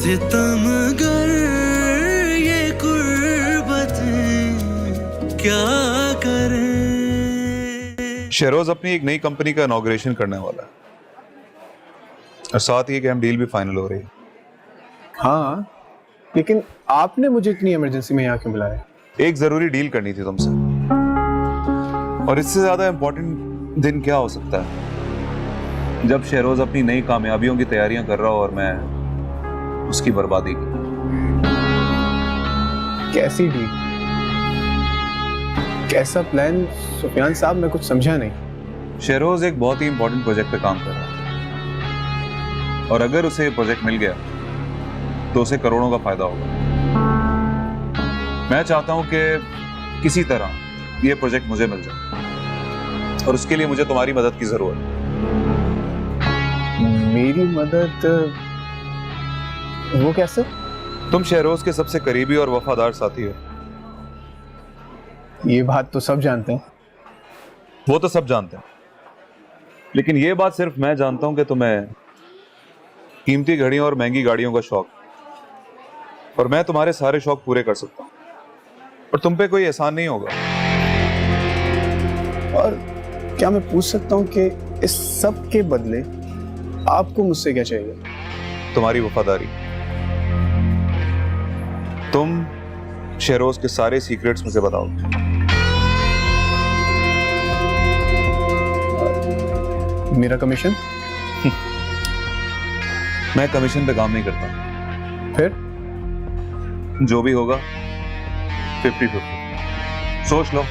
सितमगर ये कुर्बतें क्या करें। शेरोज अपनी एक नई कंपनी का इनॉग्रेशन करने वाला है और साथ ही एक अहम डील भी फाइनल हो रही है। हाँ, लेकिन आपने मुझे इतनी इमरजेंसी में यहाँ क्यों बुलाया? एक जरूरी डील करनी थी तुमसे, और इससे ज्यादा इंपॉर्टेंट दिन क्या हो सकता है जब शेरोज अपनी नई कामयाबियों की तैयारियां कर रहा हो और मैं उसकी बर्बादी की। कैसी डील, कैसा प्लान सुफियान साहब? मैं कुछ समझा नहीं। शेरोज एक बहुत ही इंपॉर्टेंट प्रोजेक्ट पे काम कर रहा है और अगर उसे प्रोजेक्ट मिल गया तो उसे करोड़ों का फायदा होगा। मैं चाहता हूं कि किसी तरह ये प्रोजेक्ट मुझे मिल जाए और उसके लिए मुझे तुम्हारी मदद की जरूरत है। मेरी मदद? वो कैसे? तुम शेरोज के सबसे करीबी और वफादार साथी हो। ये बात तो सब जानते हैं। वो तो सब जानते हैं, लेकिन ये बात सिर्फ मैं जानता हूं कि तुम्हें कीमती घड़ियों और महंगी गाड़ियों का शौक, और मैं तुम्हारे सारे शौक पूरे कर सकता हूं और तुम पे कोई एहसान नहीं होगा। और क्या मैं पूछ सकता हूँ कि इस सब के बदले आपको मुझसे क्या चाहिए? तुम्हारी वफादारी। तुम शेरोज के सारे सीक्रेट्स मुझे बताओ। मेरा कमीशन? मैं कमीशन पे काम नहीं करता। फिर जो भी होगा 50-50। सोच लो,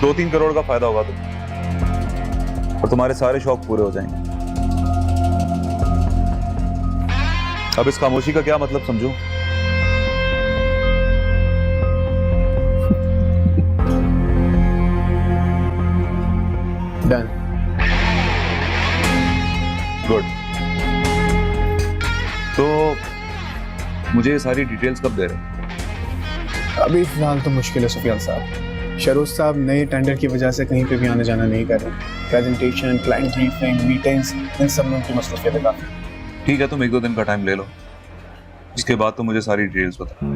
2-3 करोड़ का फायदा होगा तुम्हें और तुम्हारे सारे शौक पूरे हो जाएंगे। अब इस खामोशी का क्या मतलब समझूं? डन। गुड। तो मुझे ये सारी डिटेल्स कब दे रहे? अभी फिलहाल तो मुश्किल है सुफियान साहब। शेरोज साहब नए टेंडर की वजह से कहीं पे भी आने जाना नहीं कर रहे। प्रेजेंटेशन, क्लाइंट ब्रीफिंग, मीटिंग्स, इन सब में उनकी मसरूफियत है काफी। ठीक है, तुम 1-2 दिन का टाइम ले लो, इसके बाद तो मुझे सारी डिटेल्स बताओ।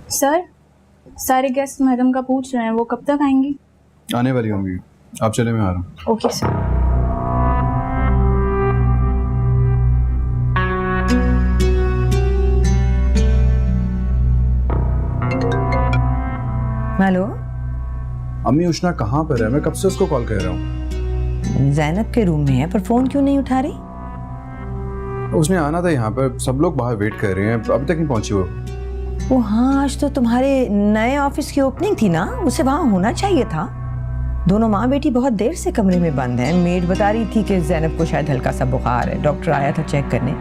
सर, सारे गेस्ट मैडम का पूछ रहे हैं, वो कब तक आएंगी? आने वाली होंगी। आप चले, मैं आ रहा हूँ। Okay sir. हेलो अम्मी, उष्णा कहाँ पर है? मैं कब से उसको कॉल कर रहा हूँ। जैनब के रूम में है, पर फोन क्यों नहीं उठा रही? उसने आना था यहाँ पर, सब लोग बाहर वेट कर रहे हैं, अभी तक नहीं पहुंची वो। हाँ, आज तो तुम्हारे नए ऑफिस की ओपनिंग थी ना, उसे वहां होना चाहिए था। दोनों माँ बेटी बहुत देर से कमरे में बंद हैं। मेड बता रही थी कि जैनब को शायद हल्का सा बुखार है, डॉक्टर आया था चेक करने।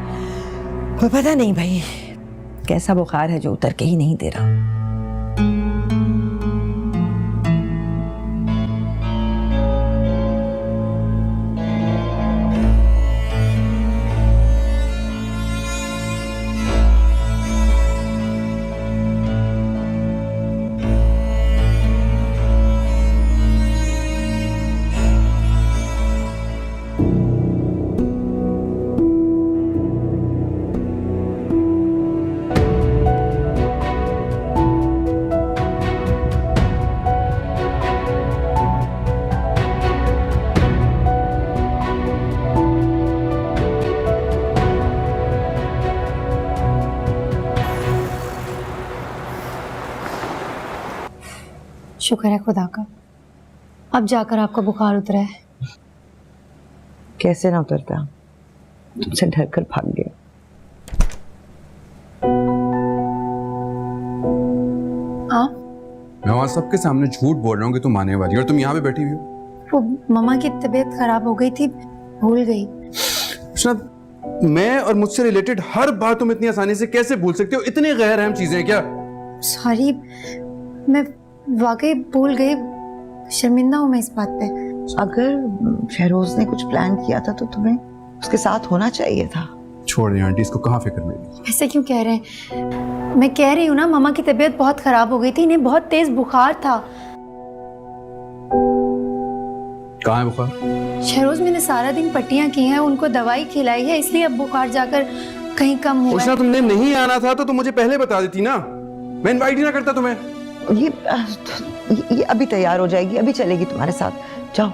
कोई पता नहीं भाई कैसा बुखार है जो उतर के ही नहीं दे रहा। शुक्र है खुदा का, अब जाकर आपका बुखार उतरा है। कैसे ना उतरता, तुमसे डर कर भाग गया। आप? मैं वहाँ सबके सामने झूठ बोल रहा हूँ कि तुम आने वाली हो और तुम यहाँ पे बैठी हुई हो। वो मम्मा की तबीयत खराब हो गई थी, भूल गई। उष्णा, मैं और मुझसे रिलेटेड हर बात तुम इतनी आसानी से कैसे भूल सकते हो? इतनी गैर अहम चीजें क्या? सॉरी, मैं वाकई भूल गई, शर्मिंदा हूँ मैं इस बात पे। अगर शहरोज ने कुछ प्लान किया था तो तुम्हें उसके साथ होना चाहिए था। छोड़ दे आंटी, इसको कहाँ फिक्र मेरी। ऐसे क्यों कह रहे हैं? मैं कह रही हूँ ना, मम्मा की तबीयत बहुत खराब हो गई थी, इन्हें बहुत तेज बुखार था। कहाँ है बुखार? शहरोज, मैंने सारा दिन पट्टियां की हैं, उनको दवाई खिलाई है, इसलिए अब बुखार जाकर कहीं कम हुआ उष्णा, है। तुमने नहीं आना था तो तुम मुझे पहले बता देती ना, मैं इनवाइट ही ना करता तुम्हें। ये अभी तैयार हो जाएगी, अभी चलेगी तुम्हारे साथ। जाओ।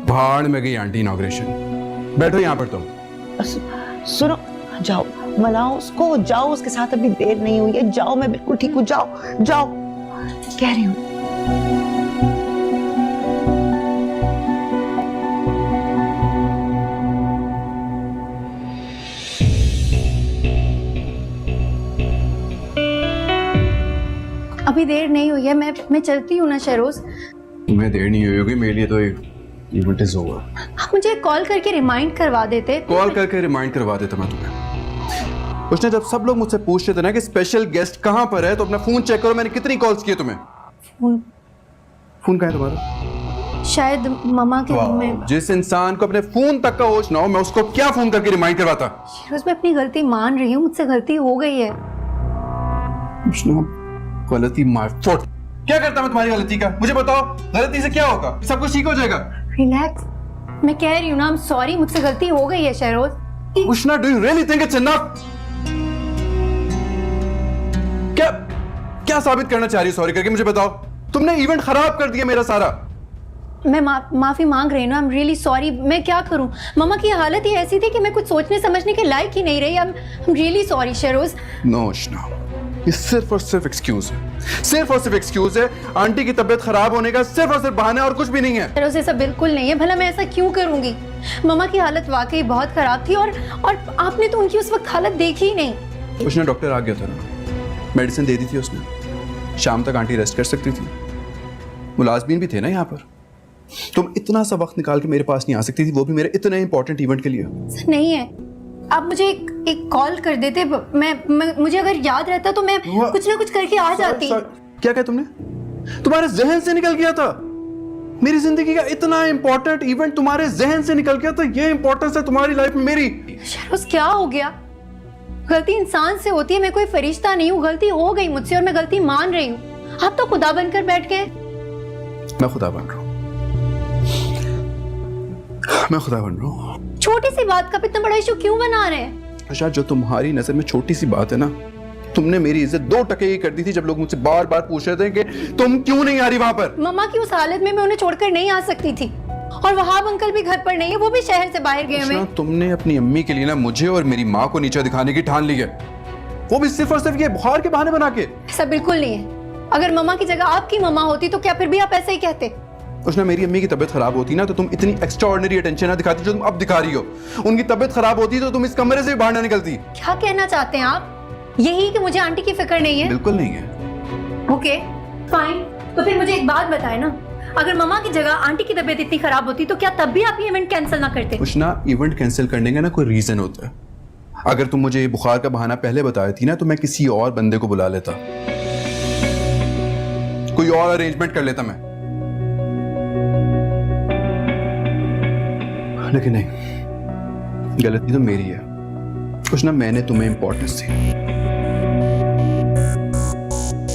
भाड़ में गई आंटी इनॉग्रेशन। बैठो यहाँ पर तुम। सुनो, जाओ मनाओ उसको, जाओ उसके साथ, अभी देर नहीं हुई है, जाओ, मैं बिल्कुल ठीक हूँ, जाओ जाओ, कह रही हूँ। अभी देर नहीं हुई है, मैं चलती हूँ ना शहरोज। तुम्हें देर नहीं हुई होगी, मेरे लिए तो इवेंट इज ओवर। आप मुझे कॉल करके रिमाइंड करवा देते। कॉल करके रिमाइंड करवा देता मैं तुम्हें। उसने जब सब लोग मुझसे पूछते थे ना कि स्पेशल गेस्ट कहाँ पर है, तो अपना फोन चेक करो, मैंने कितनी कॉल्स किए तुम्हें। फोन कहाँ है तुम्हारा? शायद मम्मा के रूम में। जिस इंसान को अपने फोन तक का होश ना हो, मैं उसको क्या फोन करके रिमाइंड करवाता। शहरोज, मैं अपनी गलती मान रही हूँ, मुझसे गलती हो गई है। गलती माय फॉल्ट। क्या करता मैं तुम्हारी गलती का? मुझे बताओ, गलती से क्या होगा? सब कुछ ठीक हो जाएगा। रिलैक्स, मैं कह रही हूँ ना, सॉरी, मुझसे गलती हो गई है Shahroz. Ushna, do you really think it's enough? क्या साबित करना चाह रही हो सॉरी करके? मुझे बताओ। तुमने इवेंट खराब कर दिया मेरा सारा। मैं माफी मांग रही हूँ ना, आई एम रियली सॉरी। मैं क्या करूँ, मम्मा की हालत ही ऐसी थी कि मैं कुछ सोचने समझने के लायक ही नहीं रही। I am really sorry Shahroz. No Ushna, ये सिर्फ और सिर्फ एक्सक्यूज है, सिर्फ और सिर्फ एक्सक्यूज है। आंटी की तबीयत खराब होने का सिर्फ और सिर्फ बहाना है और कुछ भी नहीं है। शहरोज, ऐसा बिल्कुल नहीं है, भला मैं ऐसा क्यों करूंगी? मम्मा की हालत वाकई बहुत खराब थी और आपने तो उनकी उस वक्त हालत देखी ही नहीं। उसने डॉक्टर आ गया था ना, मेडिसिन दे दी थी उसने, शाम तक आंटी रेस्ट कर सकती थी। मुलाजमीन भी थे ना यहाँ पर। तुम इतना सा वक्त निकाल के मेरे पास नहीं आ सकती थी, वो भी मेरे इतने इंपॉर्टेंट इवेंट के लिए। नहीं है, आप मुझे एक कॉल कर देते, मुझे अगर याद रहता तो मैं कुछ ना कुछ करके आ जाती। क्या कहा तुमने? तुम्हारे जहन से निकल गया था। मेरी जिंदगी का इतना इंपॉर्टेंट इवेंट तुम्हारे जहन से निकल गया, तो ये इंपॉर्टेंस है तुम्हारी लाइफ में मेरी। शहरोज, क्या हो गया? गलती इंसान से होती है, मैं कोई फरिश्ता नहीं हूँ। गलती हो गई मुझसे और मैं गलती मान रही हूँ। आप तो खुदा बनकर बैठ गए। मैं खुदा बन रहा हूँ, मैं खुदा बन रहा हूँ। छोटी सी बात का इतना बड़ा इशू क्यों बना रहे हैं? अच्छा, जो तुम्हारी नजर में छोटी सी बात है ना, तुमने मेरी इज्जत 2 टके की कर दी थी जब लोग मुझसे बार बार पूछ रहे थे कि तुम क्यों नहीं आ रही वहां पर। मम्मा की उस हालत में मैं उन्हें छोड़कर नहीं आ सकती थी, और वहाब अंकल भी घर पर नहीं है, वो भी शहर से बाहर गए हुए। तुमने अपनी अम्मी के लिए ना मुझे और मेरी माँ को नीचा दिखाने की ठान ली है, वो भी सिर्फ और सिर्फ ये बुखार के बहाने बना के। ऐसा बिल्कुल नहीं है। अगर मम्मा की जगह आपकी मम्मा होती तो क्या फिर भी आप ऐसे ही कहते? उसने मेरी अम्मी की तबीयत खराब होती ना तो तुम इतनी एक्स्ट्राऑर्डिनरी अटेंशन ना दिखाती जो तुम अब दिखा रही हो। उनकी तबीयत खराब होती तो तुम इस कमरे से भी बाहर ना निकलती। क्या कहना चाहते हैं आप? यही कि मुझे आंटी की फिक्र नहीं है? बिल्कुल नहीं है। ओके फाइन, तो फिर मुझे एक बात बताए ना, अगर मम्मा की जगह आंटी की तबीयत इतनी खराब होती तो क्या तब भी आप ये इवेंट कैंसिल ना करते? कुछ ना, इवेंट कैंसिल करने का ना कोई रीजन होता है। अगर तुम मुझे बुखार का बहाना पहले बताई थी ना तो मैं किसी और बंदे को बुला लेता, कोई और अरेंजमेंट कर लेता मैं, लेकिन नहीं, गलती तो मेरी है। कुछ ना, मैंने तुम्हें इंपॉर्टेंस दी,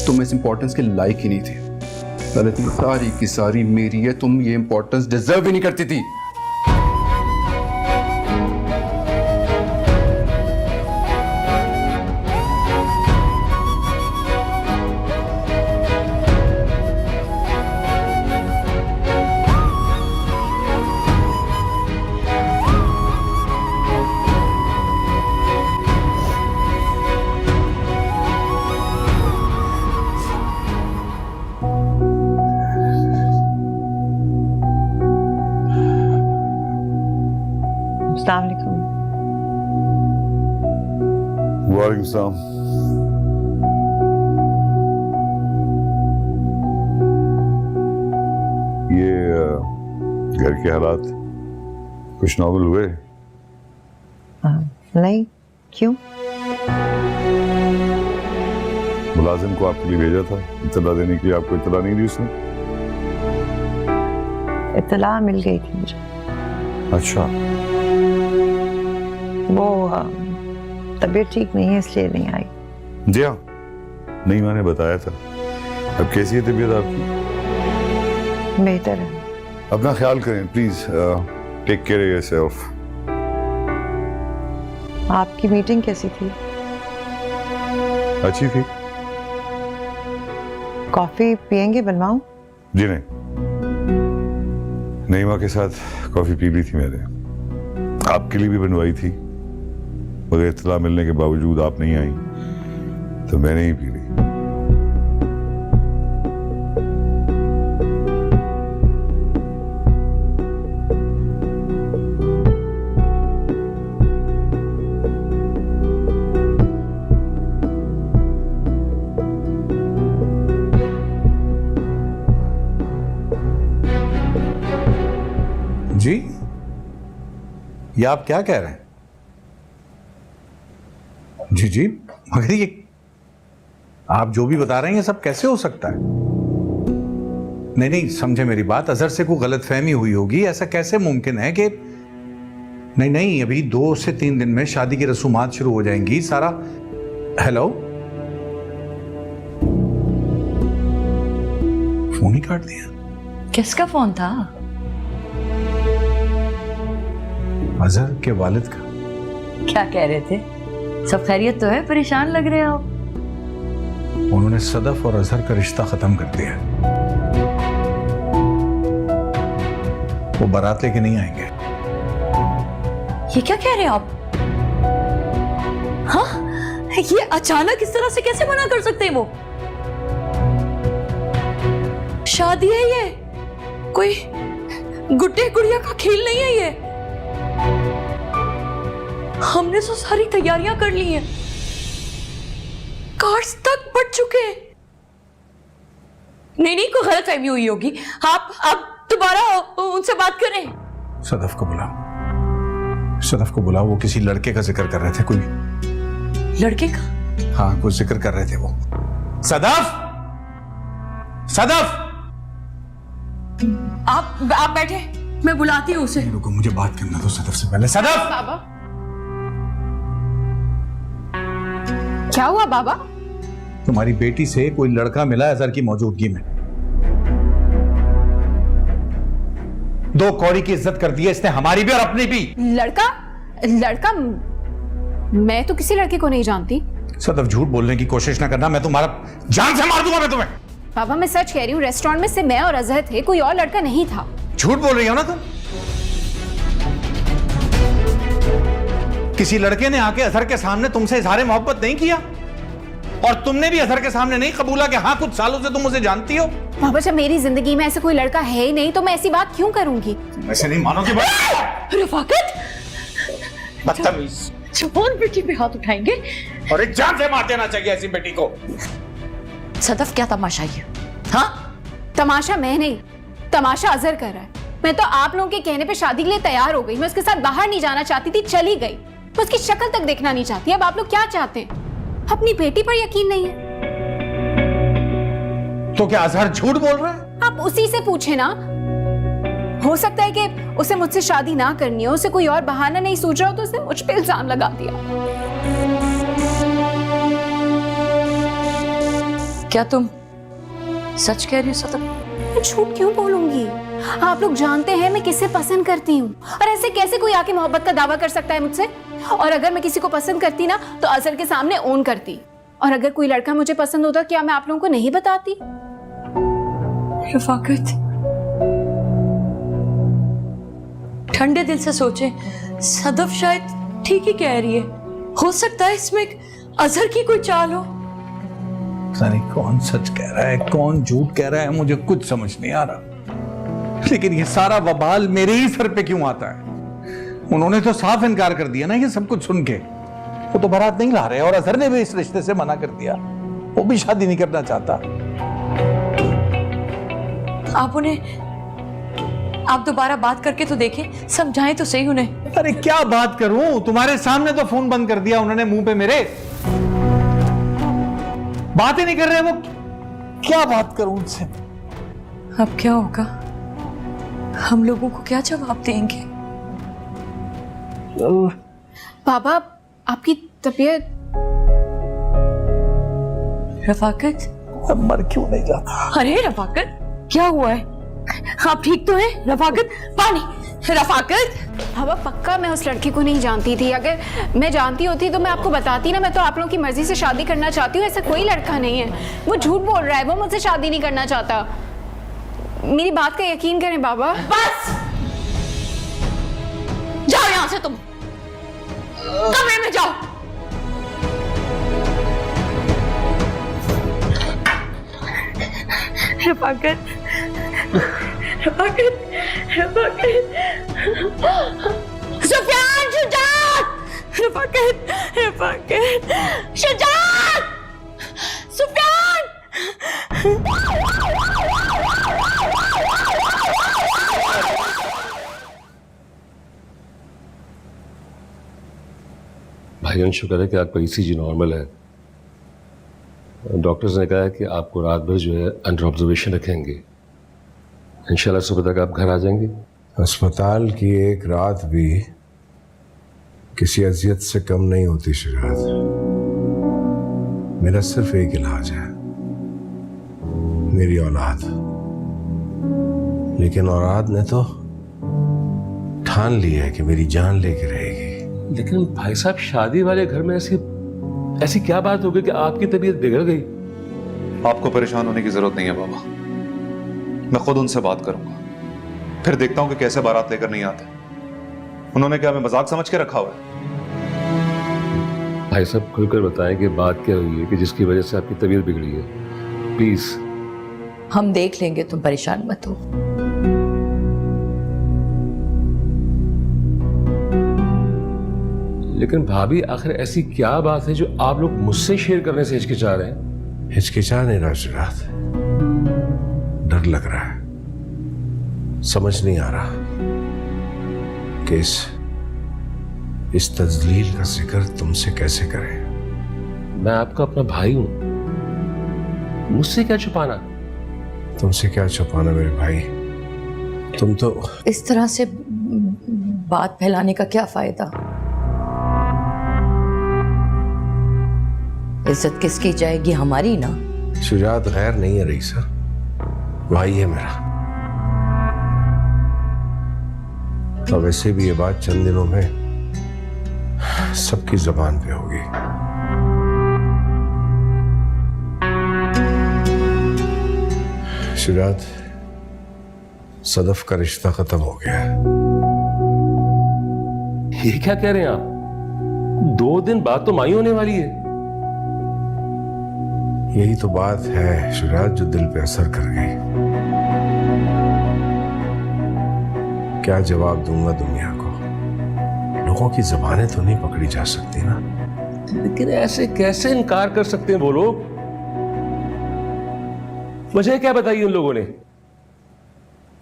तुम इस इंपॉर्टेंस के लायक ही नहीं थी। गलती सारी की सारी मेरी है, तुम ये इंपॉर्टेंस डिजर्व ही नहीं करती थी। अस्सलाम वालेकुम। वालेकुम सलाम। ये घर के हालात कुछ नॉर्मल हुए? नहीं, क्यों? मुलाजिम को आपके लिए भेजा था इत्तला देने के लिए, आपको इत्तला नहीं दी उसने? इत्तला मिल गई थी मुझे। अच्छा, वो तबीयत ठीक नहीं है इसलिए नहीं आई। जी हाँ, नहीं मैंने बताया था। अब कैसी है तबीयत आपकी? बेहतर है। अपना ख्याल करें please, take care of yourself. आपकी मीटिंग कैसी थी? अच्छी थी। कॉफी पियेंगे, बनवाऊं? जी नहीं, नईमा के साथ कॉफी पी ली थी मैंने, आपके लिए भी बनवाई थी, मगर इत्तला मिलने के बावजूद आप नहीं आई तो मैंने ही पी ली। जी, ये आप क्या कह रहे हैं? जी जी, मगर ये आप जो भी बता रहे हैं ये सब कैसे हो सकता है? नहीं नहीं, समझे मेरी बात, अजहर से कोई गलतफहमी हुई होगी। ऐसा कैसे मुमकिन है कि नहीं नहीं, अभी 2 से 3 दिन में शादी की रसूमात शुरू हो जाएंगी, सारा। हेलो, फोन ही काट दिया। किसका फोन था? अजहर के वालिद का। क्या कह रहे थे? सब खैरियत तो है? परेशान लग रहे हो आप। उन्होंने सदफ और अजहर का रिश्ता खत्म कर दिया। वो बारात लेके नहीं आएंगे। ये क्या कह रहे हैं आप? हाँ, ये अचानक इस तरह से कैसे मना कर सकते हैं? वो शादी है, ये कोई गुड्डे गुड़िया का खेल नहीं है। ये हमने तो सारी तैयारियां कर ली हैं, कार्ड्स तक बट चुके हैं। नहीं नहीं, कोई गलतफहमी हुई होगी। आप दोबारा उनसे बात करें। सदफ को बुलाओ, सदफ को बुलाओ। वो किसी लड़के का जिक्र कर रहे थे, कोई लड़के का? हाँ, कुछ जिक्र कर रहे थे वो। सदफ, सदफ, आप बैठे, मैं बुलाती हूँ उसे। रुको, मुझे बात करना दो सदफ से पहले। सदफ! बाबा, क्या हुआ बाबा? तुम्हारी बेटी से कोई लड़का मिला अजहर की मौजूदगी में। 2 कौड़ी की इज्जत कर दी है इसने, हमारी भी और अपनी भी। लड़का? मैं तो किसी लड़के को नहीं जानती। सदफ, झूठ बोलने की कोशिश ना करना, मैं तुम्हारा जान से मार दूंगा मैं तुम्हें। बाबा, मैं सच कह रही हूँ, रेस्टोरेंट में सिर्फ मैं और अजहर थे, कोई और लड़का नहीं था। झूठ बोल रही हो ना तुम? किसी लड़के ने आके अजहर के सामने तुमसे इजहार मोहब्बत नहीं किया, और तुमने भी अजहर के सामने नहीं कबूला कि हाँ, कुछ सालों से तुम उसे जानती हो। बाबा, जब मेरी जिंदगी में ऐसा कोई लड़का है ही नहीं तो मैं ऐसी बात क्यों करूंगी? ऐसे नहीं मानोगे। रफाकत, बदतमीज। जवान बेटी पे हाथ उठाएंगे? और एक जान से मार देना चाहिए ऐसी बेटी को। सदफ, क्या तमाशा ये? हाँ, तमाशा मैं नहीं, तमाशा अजहर कर रहा है। मैं तो आप लोगों के कहने पे शादी के लिए तैयार हो गई। मैं उसके साथ बाहर नहीं जाना चाहती थी, चली गई। मैं उसकी शक्ल तक देखना नहीं चाहती। अब आप लोग क्या चाहते हैं? अपनी बेटी पर यकीन नहीं है तो क्या अजहर झूठ बोल रहा है? आप उसी से पूछे ना। हो सकता है कि उसे मुझसे शादी ना करनी हो, उसे कोई और बहाना नहीं सूझ रहा हो तो उसने मुझ पे इल्जाम लगा दिया। क्या तुम सच कह रही हो सदफ? मैं झूठ क्यों बोलूंगी? आप लोग जानते हैं मैं किसे पसंद करती हूँ, और ऐसे कैसे कोई आके मोहब्बत का दावा कर सकता है मुझसे? और अगर मैं किसी को पसंद करती ना तो अजहर के सामने ओन करती, और अगर कोई लड़का मुझे पसंद होता क्या मैं आप लोगों को नहीं बताती? रफाकत, ठंडे दिल से सोचे, सदफ शायद ठीक ही कह रही है। हो सकता है इसमें अजहर की कोई चाल हो। पता नहीं कौन सच कह रहा है, कौन झूठ कह रहा है, मुझे कुछ समझ नहीं आ रहा। लेकिन ये सारा वबाल मेरे ही सर पे क्यों आता है? उन्होंने तो साफ इनकार कर दिया ना ये सब कुछ सुन के। वो तो बारात नहीं ला रहे, और अजहर ने भी इस रिश्ते से मना कर दिया। वो भी शादी नहीं करना चाहता। आप दोबारा बात करके तो देखें, समझाएं तो सही उन्हें। अरे क्या बात करूं, तुम्हारे सामने तो फोन बंद कर दिया उन्होंने मुंह पे मेरे। बात ही नहीं कर रहे वो, क्या बात करूं उनसे? अब क्या होगा? हम लोगों को क्या जवाब देंगे? पापा, आपकी तबीयत? रफाकत, मर क्यों नहीं जाता? अरे रफाकत, क्या हुआ है? आप ठीक तो हैं? रफाकत, पानी। रफाकत, पापा पक्का मैं उस लड़की को नहीं जानती थी। अगर मैं जानती होती तो मैं आपको बताती ना। मैं तो आप लोगों की मर्जी से शादी करना चाहती हूँ, ऐसा कोई लड़का नहीं है। वो झूठ बोल रहा है, वो मुझसे शादी नहीं करना चाहता। मेरी बात का यकीन करें बाबा। बस जाओ यहां से, तुम कमरे में जाओ। रफाकत, रफाकत, रफाकत, सुफियान, शुजात, रफाकत, रफाकत, शुजात, सुफियान। भाईजान, शुक्र है कि आपका ईसीजी नॉर्मल है। डॉक्टर्स ने कहा है कि आपको रात भर जो है अंडर ऑब्जर्वेशन रखेंगे। इंशाल्लाह सुबह तक आप घर आ जाएंगे। अस्पताल की एक रात भी किसी अजियत से कम नहीं होती शुजात। मेरा सिर्फ एक इलाज है, मेरी औलाद। लेकिन औलाद ने तो ठान ली है कि मेरी जान लेके रहेगी। लेकिन भाई साहब, शादी वाले घर में ऐसी क्या बात हो गई कि आपकी तबीयत बिगड़ गई? आपको परेशान होने की जरूरत नहीं है बाबा। मैं खुद उनसे बात करूंगा, फिर देखता हूं कि कैसे बारात लेकर नहीं आते। उन्होंने क्या हमें मजाक समझ के रखा हुआ है? भाई साहब, खुलकर बताएं कि बात क्या हुई है कि जिसकी वजह से आपकी तबीयत बिगड़ी है। प्लीज। हम देख लेंगे, तुम परेशान मत हो। लेकिन भाभी, आखिर ऐसी क्या बात है जो आप लोग मुझसे शेयर करने से हिचकिचा रहे हैं? हिचकिचा नहीं रहा शुजात, डर लग रहा है। समझ नहीं आ रहा कि इस तजलील का जिक्र तुमसे कैसे करें। मैं आपका अपना भाई हूं, मुझसे क्या छुपाना? तुमसे क्या छुपाना मेरे भाई, तुम तो इस तरह से बात फैलाने का क्या फायदा? इज्जत किसकी जाएगी? हमारी ना। शुजात गैर नहीं है रईसा, भाई है मेरा। तो वैसे भी ये बात चंद दिनों में सबकी जबान पे होगी। शुजात, सदफ का रिश्ता खत्म हो गया है। ये क्या कह रहे हैं आप? 2 दिन बाद तो माई होने वाली है। यही तो बात है शुजात जो दिल पे असर कर गई। क्या जवाब दूंगा दुनिया को? लोगों की जबानें तो नहीं पकड़ी जा सकती ना। लेकिन ऐसे कैसे इनकार कर सकते हैं वो लोग? वजह क्या बताई उन लोगों ने?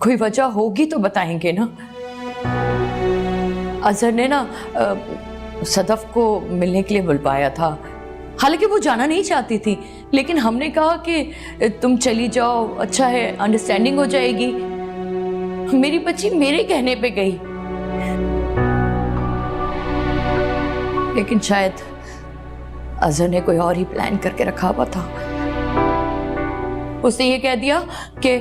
कोई वजह होगी तो बताएंगे ना। अजहर ने ना सदफ को मिलने के लिए बुलवाया था। हालांकि वो जाना नहीं चाहती थी, लेकिन हमने कहा कि तुम चली जाओ, अच्छा है, अंडरस्टैंडिंग हो जाएगी। मेरी बच्ची मेरे कहने पे गई, लेकिन शायद अजहर ने कोई और ही प्लान करके रखा हुआ था। उसने ये कह दिया कि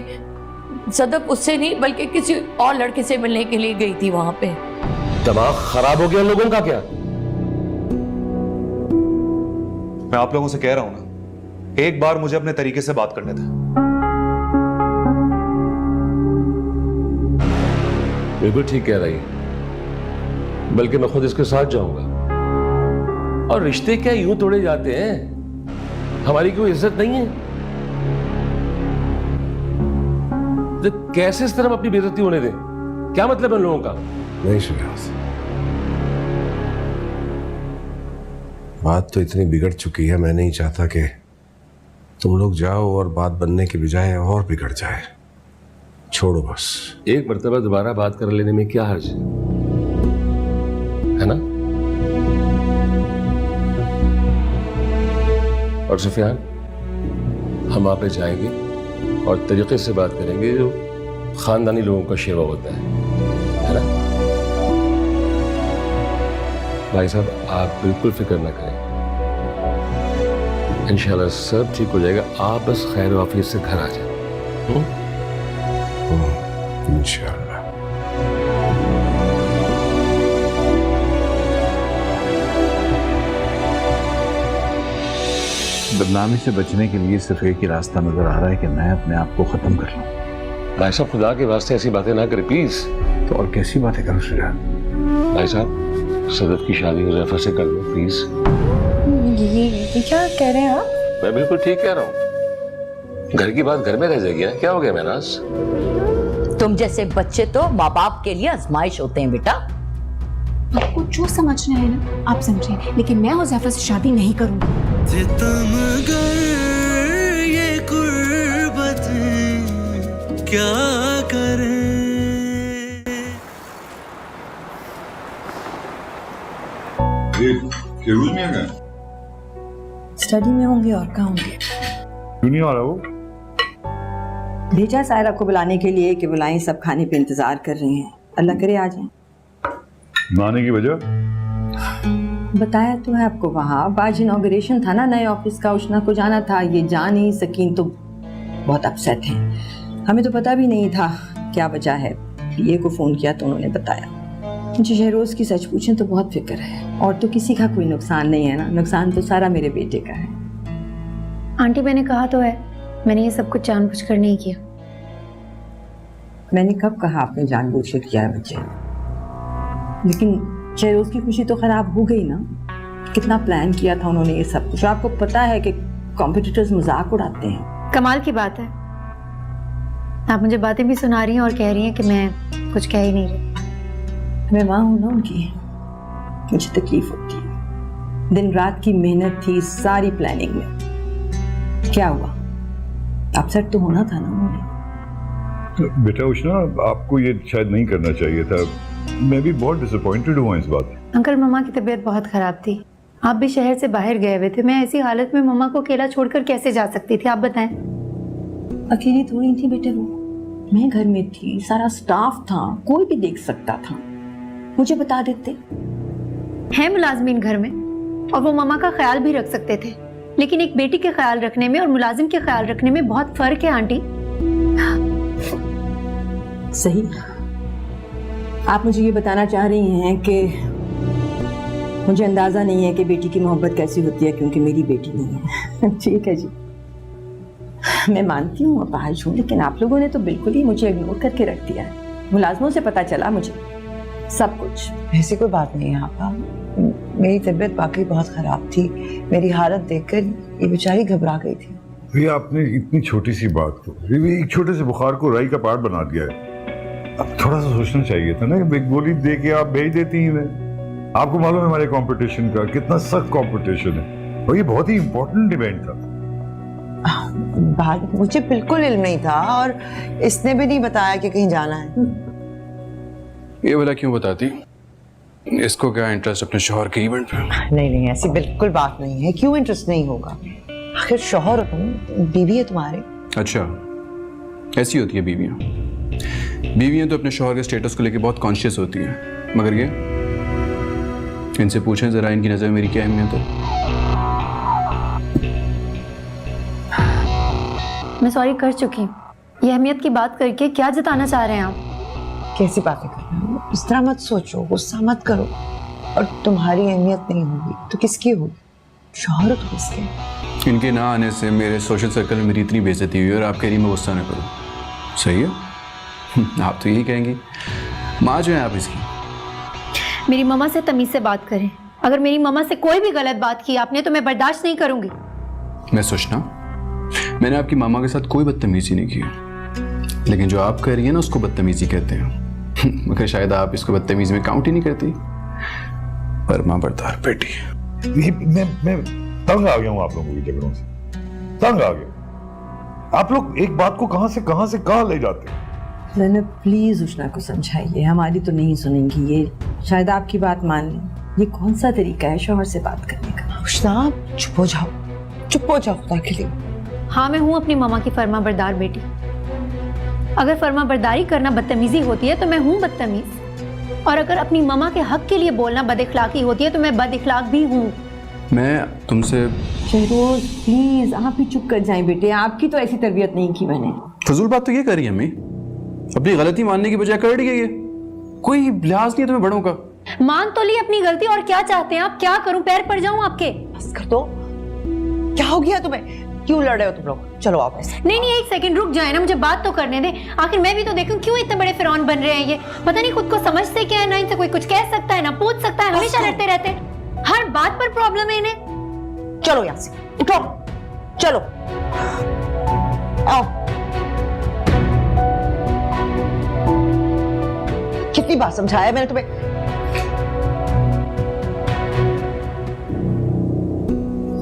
सदफ उससे नहीं बल्कि किसी और लड़के से मिलने के लिए गई थी वहां पे। दिमाग खराब हो गया उन लोगों का क्या? मैं आप लोगों से कह रहा हूं ना, एक बार मुझे अपने तरीके से बात करने दें। बिल्कुल ठीक कह रही है, बल्कि मैं खुद इसके साथ जाऊंगा। और रिश्ते क्या यूं तोड़े जाते हैं? हमारी कोई इज्जत नहीं है? तो कैसे इस तरह हम अपनी बेइज्जती होने दें? क्या मतलब है उन लोगों का? नहीं शुजात, बात तो इतनी बिगड़ चुकी है, मैं नहीं चाहता कि तुम लोग जाओ और बात बनने की बजाय और बिगड़ जाए। छोड़ो बस। एक मर्तबा दोबारा बात कर लेने में क्या हर्ज है ना? और सुफियान, हम वहां पे जाएंगे और तरीके से बात करेंगे जो खानदानी लोगों का शेवा होता है ना? भाई साहब आप बिल्कुल फिक्र ना करें, इंशाल्लाह सब ठीक हो जाएगा। आप बस खैर वाफियत से घर आ जाए। इंशाल्लाह। बदनामी से बचने के लिए सिर्फ एक ही रास्ता नजर आ रहा है कि मैं अपने आप को खत्म कर लूं। भाई साहब खुदा के वास्ते ऐसी बातें ना करें प्लीज। तो और कैसी बातें करूं सुजान? भाई साहब सदफ की शादी हुज़ैफा से कर दो प्लीज। ये क्या कह रहे हैं आप? मैं बिल्कुल ठीक कह रहा हूँ, घर की बात घर में रह जाएगी ना। क्या हो गया महनाज? तुम जैसे बच्चे तो माँ बाप के लिए आजमाइश होते हैं बेटा। आपको जो समझना है ना आप समझें, लेकिन मैं हुज़ैफा से शादी नहीं करूंगी। सितमगर ये कुर्बत क्या करें। स्टडी में होंगे और कहाँ होंगे। क्यों नहीं आ रहा वो? भेजा सायरा को बुलाने के लिए कि बुलाएं, सब खाने पे इंतजार कर रही हैं। अल्लाह करे आ जाएं। आने की वजह? बताया तो है आपको, वहाँ आज इनॉग्रेशन था ना नए ऑफिस का, उष्णा को जाना था, ये जा नहीं सकी तो बहुत अपसेट हैं। हमें तो पता भी नहीं था क्या वजह है। पीए को फ़ोन किया तो उन्होंने बताया। मुझे शहरोज़ की सच पूछें तो बहुत फिक्र है, और तो किसी का कोई नुकसान नहीं है ना, नुकसान तो सारा मेरे बेटे का है। आंटी मैंने कहा तो है, मैंने ये सब कुछ जानबूझकर नहीं किया। मैंने कब कहा आपने जानबूझकर किया है बच्चे? लेकिन शहरोज़ की खुशी तो खराब हो गई ना। कितना प्लान किया था उन्होंने ये सब कुछ। आपको पता है कि कॉम्पिटिटर्स मजाक उड़ाते हैं। कमाल की बात है, आप मुझे बातें भी सुना रही हैं और कह रही हैं कि मैं कुछ कह ही नहीं रही। मैं माँ हूँ ना उनकी, मुझे तकलीफ होती है। दिन रात की मेहनत थी सारी प्लानिंग में, क्या हुआ? अपसेट तो होना था ना उन्होंने। बेटा उष्णा आपको ये शायद नहीं करना चाहिए था। मैं भी बहुत डिसअपॉइंटेड हुआ इस बात। अंकल मम्मा की तबीयत बहुत खराब थी, आप भी शहर से बाहर गए हुए थे। मैं ऐसी हालत में मम्मा को अकेला छोड़कर कैसे जा सकती थी, आप बताएं। अकेली थोड़ी थी बेटे वो, मैं घर में थी, सारा स्टाफ था, कोई भी देख सकता था। मुझे बता देते। है मुलाजमीन घर में और वो मम्मा का ख्याल भी रख सकते थे, लेकिन एक बेटी के ख्याल रखने में और मुलाजिम के ख्याल रखने में बहुत फर्क है आंटी। सही। आप मुझे ये बताना चाह रही हैं कि मुझे अंदाजा नहीं है कि बेटी की मोहब्बत कैसी होती है क्योंकि मेरी बेटी नहीं है। ठीक है जी, मैं मानती हूँ अपाहिज हूँ, लेकिन आप लोगों ने तो बिल्कुल ही मुझे इग्नोर करके रख दिया है। मुलाजमों से पता चला मुझे सब कुछ। ऐसी कोई बात नहीं है आपा, मेरी तबीयत वाकई बहुत खराब थी। मेरी हालत देखकर ये बेचारी घबरा गई थी। भैया आपने इतनी छोटी सी बात को, एक छोटे से बुखार को राई का पहाड़ बना दिया है। अब थोड़ा सा सोचना चाहिए था ना। एक गोली दे के आप भेज देती हैं। आपको मालूम है हमारे कंपटीशन का कितना सख्त कंपटीशन है, और ये बहुत ही इंपॉर्टेंट इवेंट था। मुझे बिल्कुल इल्म नहीं था, और इसने भी नहीं बताया कि कहीं जाना है। ये वाला क्यों बताती? इसको क्या इंटरेस्ट अपने शौहर के इवेंट पे? नहीं नहीं, ऐसी बिल्कुल बात नहीं है। क्यों इंटरेस्ट नहीं होगा? आखिर शौहर हो तुम, बीवी है तुम्हारे। अच्छा, ऐसी होती है बीवियां। बीवियां तो अपने शौहर के स्टेटस को लेकर बहुत कॉन्शियस होती हैं, मगर ये, इनसे पूछें जरा इनकी नजर में मेरी क्या अहमियत है। मैं सॉरी कर चुकी हूँ। ये अहमियत की बात करके क्या जताना चाह रहे हैं आप? कैसी बातें कर रहे हो? इस तरह मत सोचो, गुस्सा मत करो। और तुम्हारी अहमियत नहीं होगी तो किसकी होगी? शौहर हो तो किसके? इनके ना आने से मेरे सोशल सर्कल में मेरी इतनी बेइज्जती हुई और आप कह रही मैं गुस्सा ना करूँ। सही है? आप तो यही कहेंगी। माँ जो है आप इसकी। मेरी मम्मा से तमीज से बात करें। अगर मेरी मम्मा से कोई भी गलत बात की आपने तो मैं बर्दाश्त नहीं करूंगी। मैं सोचना, मैंने आपकी मामा के साथ कोई बदतमीजी नहीं की, लेकिन जो आप कर रही है ना उसको बदतमीजी कहते हैं। मगर शायद आप इसको बदतमीजी में काउंट ही नहीं करती। पर माँ बरदार बेटी। मैं तंग आ गया हूँ आप लोगों की झगड़ों से, तंग आ गया। आप लोग एक बात को कहां से कहां ले जाते हैं। मैंने प्लीज उष्णा को समझाइए, हमारी तो नहीं सुनेंगी ये, शायद आपकी बात मान लें। ये कौन सा तरीका है शौहर से बात करने का? उष्णा चुप हो जाओ, चुप हो जाओ खुदा के लिए। हाँ मैं हूँ अपनी मामा की फर्मा बरदार बेटी। अगर फर्मा बरदारी करना बदतमीजी होती है तो मैं हूँ बदतमीज, और अगर अपनी ममा के हक के लिए बोलना बदइखलाकी होती है तो मैं बदइखलाक भी हूँ। मैं तुमसे शहरोज प्लीज आप ही चुप कर जाएं बेटे, आपकी तो ऐसी तरबियत नहीं की मैंने। फजूल बात तो ये करी अम्मी, अपनी गलती मानने की बजाय कर दी है, कोई लिहाज नहीं है तुम्हें बड़ों का। मान तो ली अपनी गलती, और क्या चाहते हैं आप? क्या करूं, पैर पड़ जाऊं आपके? बस कर दो, क्या हो गया तुम्हें? क्यों लड़ रहे हो तुम लोग? चलो आप ऐसे। नहीं, एक सेकंड रुक जाए ना, मुझे बात तो करने दे। आखिर मैं भी तो देखूं क्यों इतने बड़े फिरौन बन रहे हैं ये। पता नहीं खुद को समझते क्या है, ना इनसे कोई कुछ कह सकता है ना पूछ सकता है, हमेशा लड़ते रहते हैं, हर बात पर प्रॉब्लम है इन्हें। चलो यहाँ से उठो, चलो आओ। कितनी बार समझाया मैंने तुम्हें?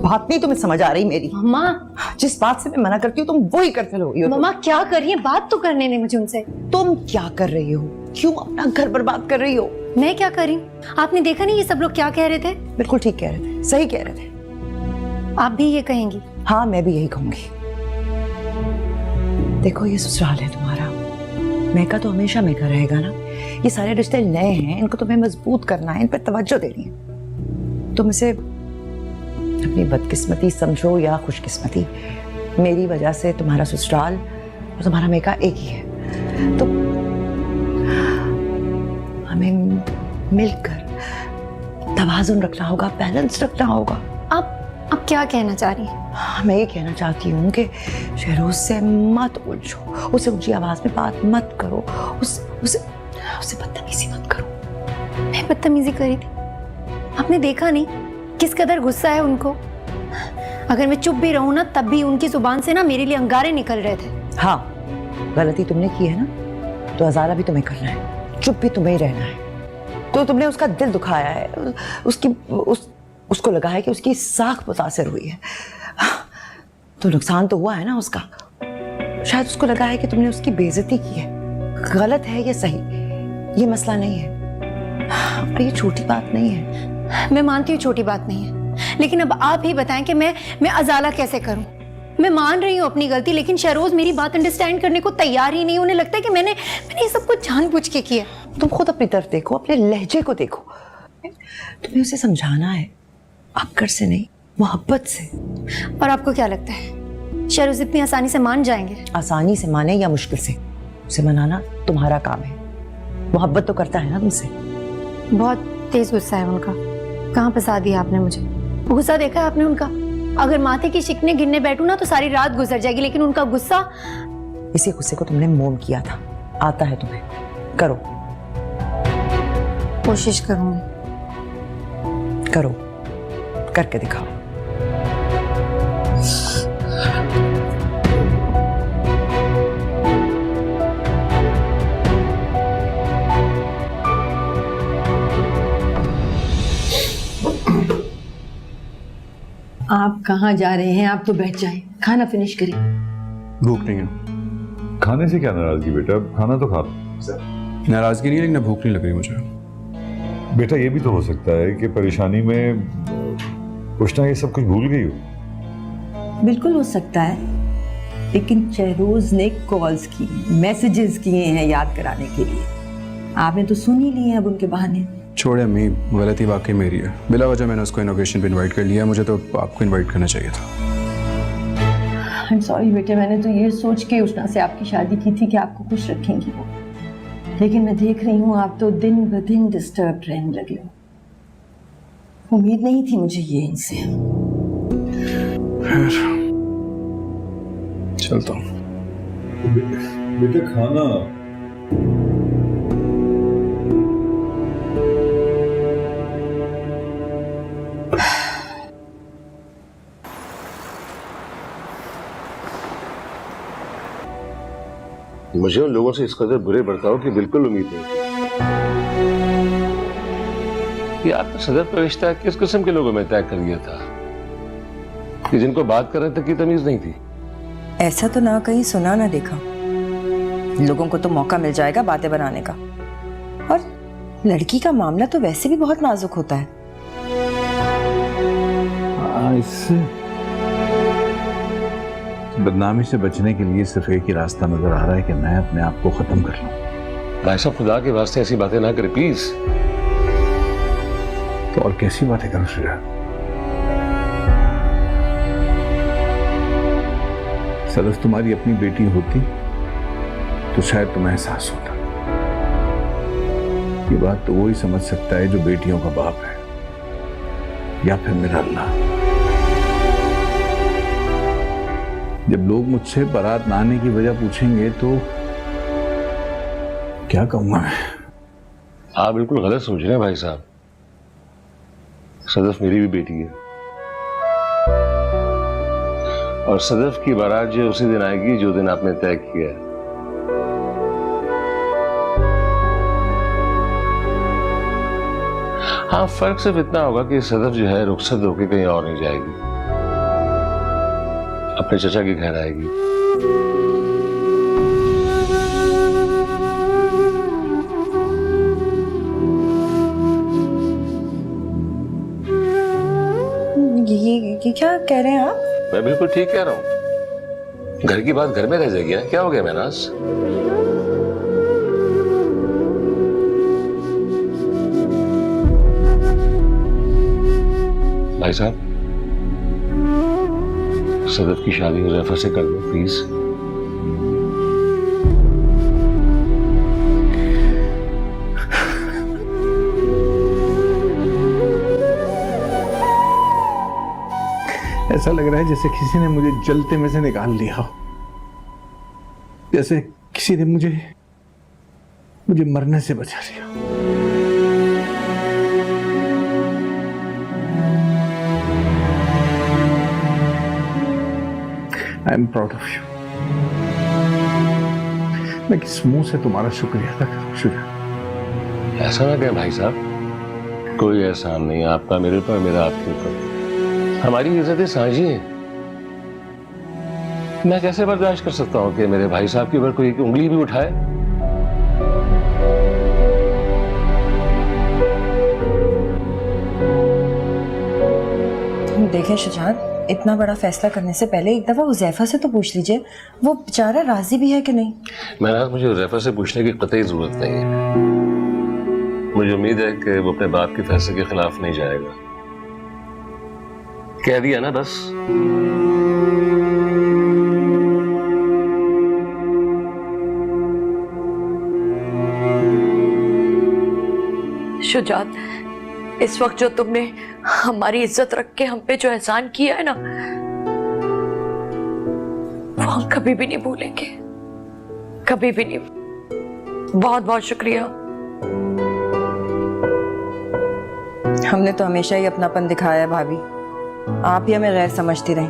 बात नहीं तुम्हें समझ आ रही मेरी? मम्मा, जिस बात से मैं मना करती हूँ तुम वो ही करते रहोगी। मम्मा क्या कर रही है? बात तो करने दे मुझे उनसे। तुम क्या कर रही हो? क्यों अपना घर बर्बाद कर रही हो? मैं क्या कर रही हूँ? आपने देखा नहीं ये सब लोग क्या कह रहे थे? बिल्कुल ठीक कह रहे थे, सही कह रहे थे। आप भी ये कहेंगी? हाँ मैं भी यही कहूंगी। देखो ये ससुराल है तुम्हारा, महका तो हमेशा महका रहेगा ना। ये सारे रिश्ते नए हैं, इनको तुम्हें मजबूत करना है, इन पर तवज्जो देनी है। तुम इसे अपनी बदकिस्मती समझो या खुशकिस्मती, मेरी वजह से तुम्हारा ससुराल और तुम्हारा महका एक ही है। तो हमें मिलकर तवाज़ुन रखना होगा, बैलेंस रखना होगा। आप क्या कहना चाह रही हैं? मैं ये कहना चाहती हूँ कि शहरोज से मत उलझो, उसे ऊंची आवाज में बात मत करो, उसे बदतमीजी मत करो। मैं बदतमीजी करी थी? आपने देखा नहीं किस कदर गुस्सा है उनको? अगर मैं चुप भी रहूं ना तब भी उनकी जुबान से ना मेरे लिए अंगारे निकल रहे थे। हाँ गलती तुमने की है ना, तो हजारा भी तुम्हें करना है, चुप भी तुम्हें ही रहना है। तो तुमने उसका दिल दुखाया है, उसको लगा है कि उसकी साख मुतासिर हुई है, तो नुकसान तो हुआ है ना उसका। शायद उसको लगा है कि तुमने उसकी बेइज्जती की है। गलत है या सही ये मसला नहीं है, और ये छोटी बात नहीं है। मैं मानती हूँ छोटी बात नहीं है, लेकिन अब आप ही बताएं कि मैं अजाला कैसे करूं? मैं मान रही हूँ अपनी गलती, लेकिन शहरोज मेरी बात अंडरस्टैंड करने को तैयार ही नहीं। उन्हें लगता है कि मैंने ये सब कुछ जानबूझ के किया। तुम खुद अपनी तरफ देखो, अपने लहजे को देखो। तुम्हें उसे समझाना है, अक्कर से नहीं मोहब्बत से। और आपको क्या लगता है शहरोज इतनी आसानी से मान जाएंगे? आसानी से माने या मुश्किल से, उसे मनाना तुम्हारा काम है। मोहब्बत तो करता है ना तुमसे। बहुत तेज गुस्सा है उनका। कहाँ फंसा दिया आपने मुझे? गुस्सा देखा है आपने उनका? अगर माथे की शिकने गिनने बैठूं ना तो सारी रात गुजर जाएगी, लेकिन उनका गुस्सा। इसी गुस्से को तुमने मोम किया था, आता है तुम्हें, करो। कोशिश करूंगी। करो, करके दिखाओ। आप कहाँ जा रहे हैं? आप तो बैठ जाएं, खाना फिनिश करिए। भूख नहीं है। खाने से क्या नाराजगी बेटा, खाना तो खा लो। नाराजगी नहीं, लेकिन भूख नहीं लग रही मुझे। बेटा ये भी तो हो सकता है कि परेशानी में कुछ ना ये सब कुछ भूल गई हो। बिल्कुल हो सकता है, लेकिन शहरोज ने कॉल्स की, मैसेजेस किए हैं याद कराने के लिए। आपने तो सुन ही लिए अब उनके बहाने। छोड़े अम्मी, गलती वाकई मेरी है। बिला वजह मैंने उसको इनोवेशन पे इनवाइट कर लिया, मुझे तो आपको इनवाइट करना चाहिए था। आई एम सॉरी बेटे, मैंने तो ये सोच के उष्णा से आपकी शादी की थी कि आपको खुश रखेंगी वो, लेकिन मैं देख रही हूँ आप तो दिन ब दिन डिस्टर्ब रहने लगे हो। उम्मीद नहीं थी मुझे ये इनसे। चलता हूँ। बेटा खाना। मुझे उन लोगों से इस कदर बुरे बर्ताव की बिल्कुल उम्मीद नहीं थी। ये आपने सदर का रिश्ता किस किस्म के लोगों में तय कर लिया था कि जिनको बात करने तक की तमीज नहीं थी? ऐसा तो ना कहीं सुना ना देखा। लोगों को तो मौका मिल जाएगा बातें बनाने का, और लड़की का मामला तो वैसे भी बहुत नाजुक होता है। बदनामी से बचने के लिए सिर्फ एक ही रास्ता नजर आ रहा है कि मैं अपने आप को खत्म कर लूं। भाई साहब खुदा के वास्ते ऐसी बातें ना करें प्लीज। तो और कैसी बातें करूं शुजात? सदफ तुम्हारी अपनी बेटी होती तो शायद तुम्हें एहसास होता। ये बात तो वो ही समझ सकता है जो बेटियों का बाप है, या फिर मेरा अल्लाह। जब लोग मुझसे बारात ना आने की वजह पूछेंगे तो क्या कहूंगा मैं? आप बिल्कुल गलत सोच रहे हैं भाई साहब। सदफ मेरी भी बेटी है और सदफ की बारात जो उसी दिन आएगी जो दिन आपने तय किया है। हाँ, फर्क सिर्फ इतना होगा कि सदफ जो है रुखसत होकर कहीं और नहीं जाएगी, अपने चचा के घर आएगी। ये क्या कह रहे हैं आप? मैं बिल्कुल ठीक कह रहा हूं। घर की बात घर में रह जाएगी ना। क्या हो गया महनाज? भाई साहब, सदफ की शादी हुज़ैफा से कर दो प्लीज। ऐसा लग रहा है जैसे किसी ने मुझे जलते में से निकाल लिया हो, जैसे किसी ने मुझे मरने से बचा लिया। I am proud of you. मैं किस मुंह से तुम्हारा शुक्रिया अदा करूं शुजात? ऐसा ना कहें भाई साहब, कोई एहसान नहीं आपका मेरे ऊपर, मेरा आपके ऊपर। हमारी इज्जतें साझी हैं। मैं कैसे बर्दाश्त कर सकता हूं कि मेरे भाई साहब के ऊपर कोई उंगली भी उठाए? देखें शुजात, इतना बड़ा फैसला करने से पहले एक दफा हुज़ैफा से तो पूछ लीजिए, वो बेचारा राजी भी है कि नहीं। मुझे हुज़ैफा से पूछने की कतई जरूरत नहीं है। मुझे उम्मीद है कि वो अपने बाप के फैसले के खिलाफ नहीं जाएगा। कह दिया ना बस। शुजात, इस वक्त जो तुमने हमारी इज्जत रख के हम पे जो एहसान किया है ना, वो हम कभी भी नहीं भूलेंगे, कभी भी नहीं। बहुत बहुत शुक्रिया। हमने तो हमेशा ही अपनापन दिखाया है भाभी, आप ही हमें गैर समझती रहीं।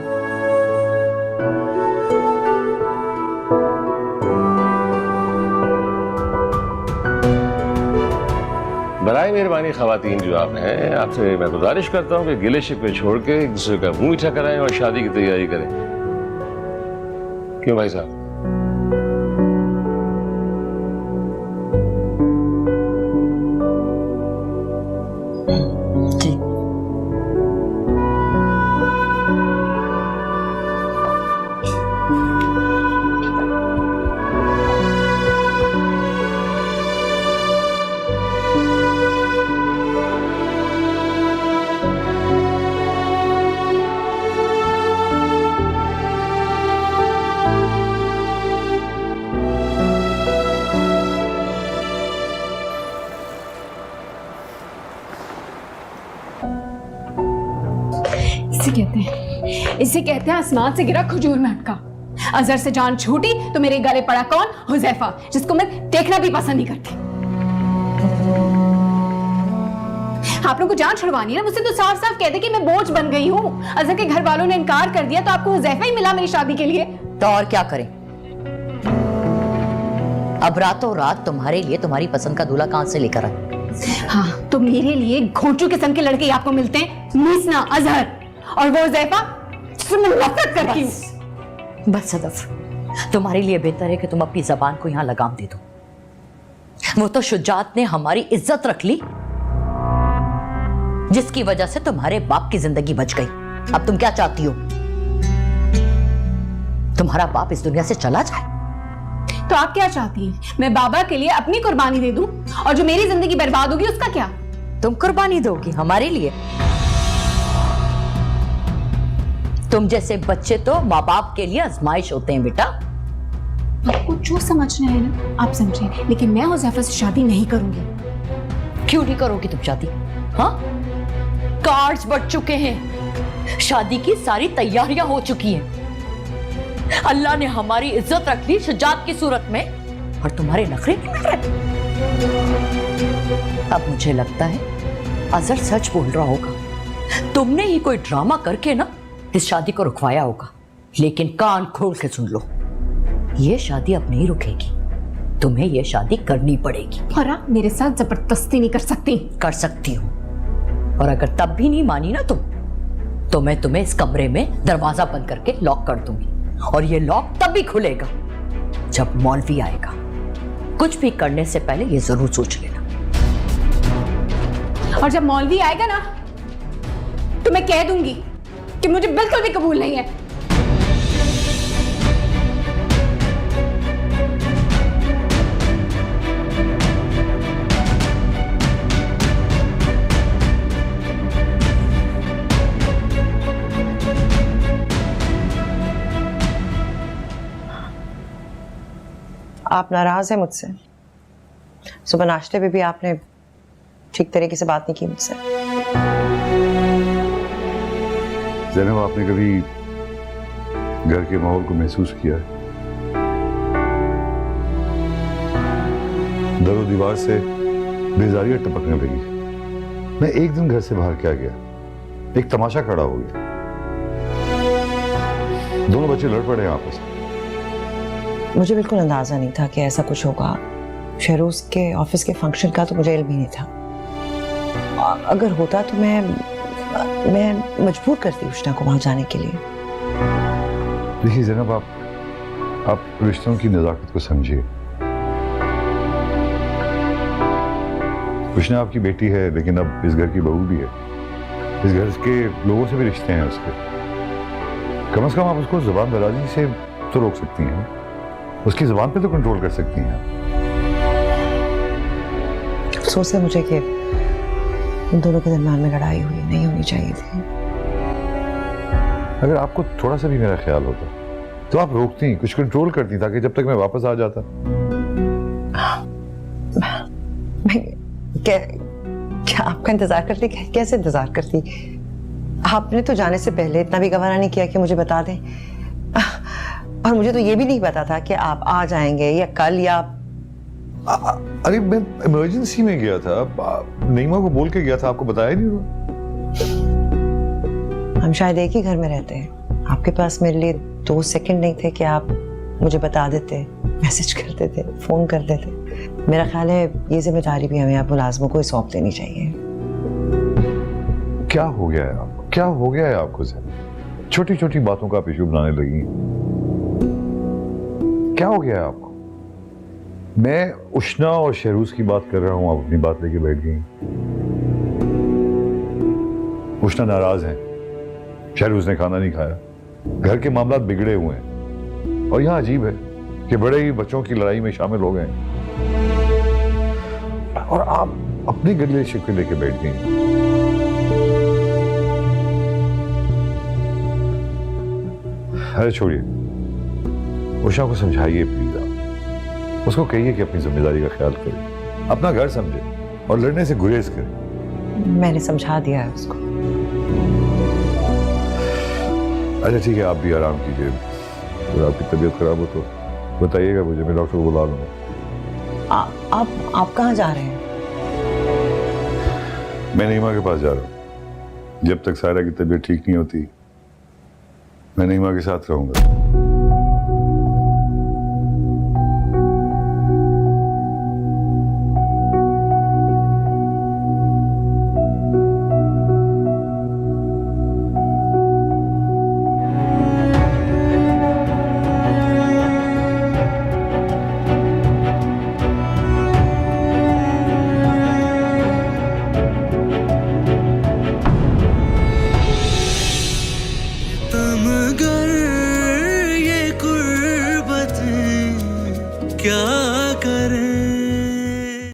बराए मेहरबानी खवातीन जो आप हैं, आपसे मैं गुजारिश करता हूं कि गिले शिकवे छोड़ के एक दूसरे का मुंह मीठा कराएं और शादी की तैयारी करें। क्यों भाई साहब? इसे कहते हैं आसमान से गिरा खजूर में अटका। अजहर से जान छूटी तो मेरे गले पड़ा कौन? हुज़ैफा, जिसको मैं देखना भी पसंद नहीं करती। आप लोगों को जान छुड़वानी है ना, मुझसे तो साफ साफ कहते कि मैं बोझ बन गई हूँ। अजहर के घर वालों ने इनकार कर दिया तो आपको हुज़ैफा ही मिला मेरी शादी के लिए। तो और क्या करें? अब रातों रात तुम्हारे लिए तुम्हारी पसंद का दूल्हा कहां से लेकर आए? हाँ, तो मेरे लिए घोंचू किस्म के लड़के आपको मिलते हैं, मीसना, अजहर और वो हुज़ैफा जिससे मैं नफरत करती हूँ। बस सदफ, तुम्हारे लिए बेहतर है कि तुम अपनी जबान को यहां लगाम दे दो। वो तो शुजात ने हमारी इज्जत रख ली, जिसकी वजह से तुम्हारे बाप की जिंदगी बच गई। अब तुम क्या चाहती हो? तुम्हारा बाप इस दुनिया से चला जाए। तो आप क्या चाहती हैं? मैं बाबा के लिए अपनी कुर्बानी दे दूं और जो मेरी जिंदगी बर्बाद होगी उसका क्या? तुम कुर्बानी दोगी हमारे लिए? तुम जैसे बच्चे तो माँ बाप के लिए आजमाइश होते हैं बेटा। आपको जो समझना है ना आप समझे, लेकिन मैं हुज़ैफा से शादी नहीं करूंगी। क्यों नहीं करोगी तुम शादी? हाँ, कार्ड्स बढ़ चुके हैं, शादी की सारी तैयारियां हो चुकी हैं। अल्लाह ने हमारी इज्जत रख ली शुजात की सूरत में, और तुम्हारे नखरे नहीं मिल रहे। अब मुझे लगता है अजहर सच बोल रहा होगा, तुमने ही कोई ड्रामा करके ना इस शादी को रुकवाया होगा। लेकिन कान खोल के सुन लो, ये शादी अब नहीं रुकेगी, तुम्हें ये शादी करनी पड़ेगी। और आप मेरे साथ जबरदस्ती नहीं कर सकती। कर सकती हूँ, और अगर तब भी नहीं मानी ना तुम, तो मैं तुम्हें इस कमरे में दरवाजा बंद करके लॉक कर दूंगी, और ये लॉक तब भी खुलेगा जब मौलवी आएगा। कुछ भी करने से पहले ये जरूर सोच लेना। और जब मौलवी आएगा ना तो मैं कह दूंगी कि मुझे बिल्कुल भी कबूल नहीं है। आप नाराज हैं मुझसे? सुबह नाश्ते पे भी आपने ठीक तरीके से बात नहीं की मुझसे। ज़ैनब, आपने कभी घर के माहौल को महसूस किया है? दरो दीवार से बेजारियां टपकने लगी। मैं एक दिन घर से बाहर क्या गया, एक तमाशा खड़ा हो गया। दोनों बच्चे लड़ पड़े आपस में। मुझे बिल्कुल अंदाजा नहीं था कि ऐसा कुछ होगा। शहरोज के ऑफिस के फंक्शन का तो मुझे इल्म ही नहीं था। अगर होता तो मैं मजबूर करती उष्णा को वहां जाने के लिए। देखिए ज़ैनब, आप रिश्तों की नज़ाकत को समझिए। उष्णा आपकी बेटी है, लेकिन अब इस घर की बहू भी है। इस घर के लोगों से भी रिश्ते हैं उसके। कम से कम आप उसको जुबान दराजी से तो रोक सकती हैं, उसकी जुबान पे तो कंट्रोल कर सकती हैं। अफसोस है मुझे कि उन दोनों के दरमियान में लड़ाई हुई, नहीं होनी चाहिए थी। अगर आपको थोड़ा सा भी मेरा ख्याल होता तो आप रोकती, कुछ कंट्रोल करती, ताकि जब तक मैं वापस आ जाता। मैं क्या आपका इंतजार करती? कैसे इंतजार करती? आपने तो जाने से पहले इतना भी गवारा नहीं किया कि मुझे बता दें। और मुझे तो ये भी नहीं पता था कि आप आ जाएंगे या कल या अरे मैं इमरजेंसी में गया था, नईमा को बोल के गया था, आपको बताया नहीं हुआ? हम शायद एक ही घर में रहते हैं। आपके पास मेरे लिए 2 सेकंड नहीं थे कि आप मुझे बता देते, मैसेज कर देते, फोन कर देते। मेरा ख्याल है ये जिम्मेदारी भी हमें आप मुलाजमों को सौंप देनी चाहिए। क्या हो गया है आपको? क्या हो गया है आपको? छोटी छोटी बातों का आप इशू बनाने लगी। क्या हो गया है आपको? मैं उष्णा और शहरूज की बात कर रहा हूं, आप अपनी बात लेके बैठ गई। उष्णा नाराज है, शहरूज ने खाना नहीं खाया, घर के मामला बिगड़े हुए हैं। और यहां अजीब है कि बड़े ही बच्चों की लड़ाई में शामिल हो गए और आप अपनी गिले शिकवे लेके बैठ गई। अरे छोड़िए, उषा को समझाइए प्लीज। आप उसको कहिए कि अपनी जिम्मेदारी का ख्याल करे, अपना घर समझे और लड़ने से गुरेज करे। मैंने समझा दिया है उसको। अच्छा ठीक है, आप भी आराम कीजिए। अगर आपकी तबीयत खराब हो तो बताइएगा मुझे, मैं डॉक्टर को बुला लूंगा। आप कहाँ जा रहे हैं? मैं नईमा के पास जा रहा हूँ। जब तक सायरा की तबीयत ठीक नहीं होती मैं नईमा के साथ रहूंगा।